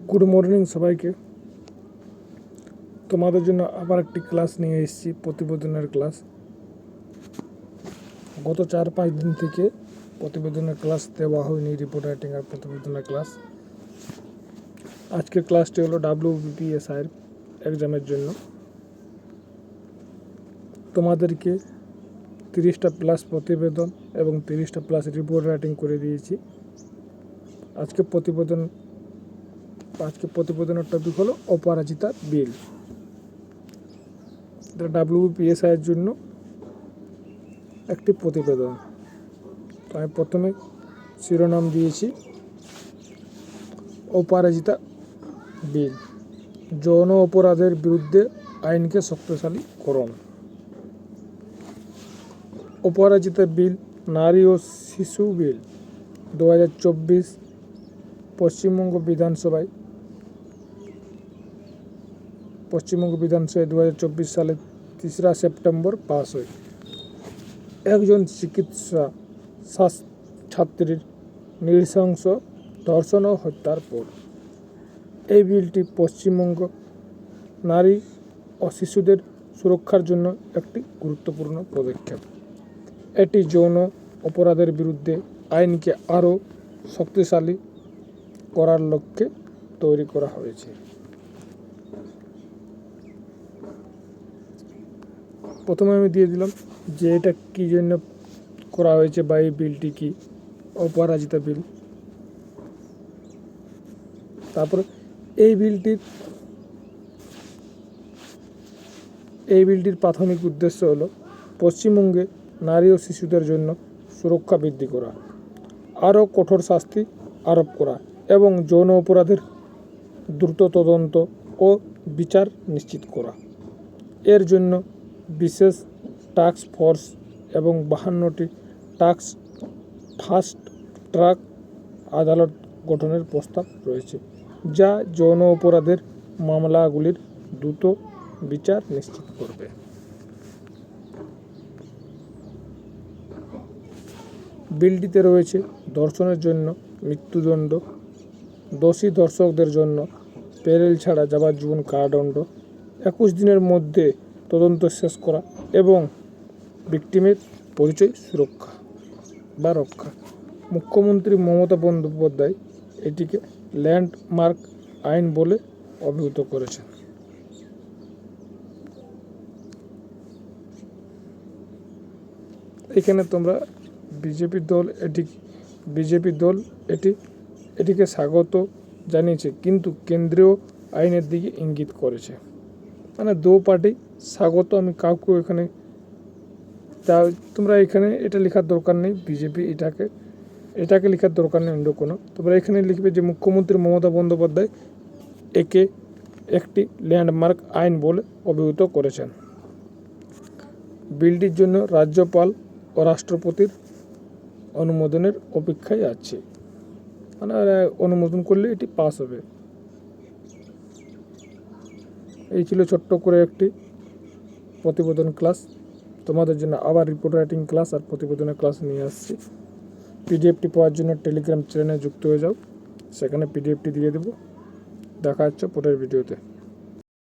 Good morning সবাইকে। তোমাদের জন্য আবার একটি ক্লাস নিয়ে এসেছি, প্রতিবেদনের ক্লাস। গত 4-5 দিন থেকে প্রতিবেদনের ক্লাস দেওয়া হয়নি, রিপোর্ট রাইটিং আর প্রতিবেদনের ক্লাস। আজকের ক্লাসটি হলো WBPSI এক্সামের জন্য। তোমাদেরকে 30টা প্লাস প্রতিবেদন এবং 30টা প্লাস রিপোর্ট রাইটিং করে দিয়েছি। আজকে প্রতিবেদনের টপিক হলো অপরাজিতা বিল। এটা WBPSI এর জন্য একটি প্রতিবেদন। তো আমি প্রথমে শিরোনাম দিয়েছি অপরাজিতা বিল, যৌন অপরাধের বিরুদ্ধে আইনকে শক্তিশালী করণ। অপরাজিতা বিল নারী ও শিশু বিল 2024 পশ্চিমবঙ্গ বিধানসভায় 2024 সালের 3রা সেপ্টেম্বর পাস হয়। একজন চিকিৎসা ছাত্রীর নৃশংস ধর্ষণ ও হত্যার পর এই বিলটি পশ্চিমবঙ্গ নারী ও শিশুদের সুরক্ষার জন্য একটি গুরুত্বপূর্ণ পদক্ষেপ। এটি যৌন অপরাধের বিরুদ্ধে আইনকে আরও শক্তিশালী করার লক্ষ্যে তৈরি করা হয়েছে। প্রথমে আমি দিয়ে দিলাম যে এটা কী জন্য করা হয়েছে বা এই বিলটি কি, অপরাজিতা বিল। তারপরে এই বিলটির প্রাথমিক উদ্দেশ্য হলো পশ্চিমবঙ্গে নারী ও শিশুদের জন্য সুরক্ষা বৃদ্ধি করা, আরও কঠোর শাস্তি আরোপ করা এবং যৌন অপরাধের দ্রুত তদন্ত ও বিচার নিশ্চিত করা। এর জন্য বিশেষ টাস্ক ফোর্স এবং 52টি ফাস্ট ট্র্যাক আদালত গঠনের প্রস্তাব রয়েছে, যা যৌন অপরাধের মামলাগুলির দ্রুত বিচার নিশ্চিত করবে। বিলটিতে রয়েছে ধর্ষণের জন্য মৃত্যুদণ্ড, দোষী ধর্ষকদের জন্য পেরেল ছাড়া যাবজ্জীবন কারাদণ্ড, 21 দিনের মধ্যে তদন্ত শেষ করা এবং ভিকটিমের পরিচয় সুরক্ষা বা রক্ষা। মুখ্যমন্ত্রী মমতা বন্দ্যোপাধ্যায় এটিকে ল্যান্ডমার্ক আইন বলে অভিহিত করেছেন। এখানে তোমরা বিজেপি দল এটিকে স্বাগত জানিয়েছে, কিন্তু কেন্দ্রীয় আইনের দিকে ইঙ্গিত করেছে। মানে দো পার্টি স্বাগত, আমি কাউকে এখানে তোমরা এখানে এটা লেখার দরকার নেই, বিজেপি এটাকে লেখার দরকার নেই অন্য কোনো। তোমরা এখানে লিখবে যে মুখ্যমন্ত্রী মমতা বন্দ্যোপাধ্যায় একে একটি ল্যান্ডমার্ক আইন বলে অভিহিত করেছেন। বিলটির জন্য রাজ্যপাল ও রাষ্ট্রপতির অনুমোদনের অপেক্ষায় আছে। মানে অনুমোদন করলে এটি পাস হবে। এই ছিল ছোট্ট করে একটি প্রতিবেদন ক্লাস। তোমাদের জন্য আবার রিপোর্ট রাইটিং ক্লাস আর প্রতিবেদনের ক্লাস নিয়ে আসছি। পিডিএফটি পাওয়ার জন্য টেলিগ্রাম চ্যানেলে যুক্ত হয়ে যাও, সেখানে পিডিএফটি দিয়ে দেবো। দেখা হচ্ছে পরের ভিডিওতে।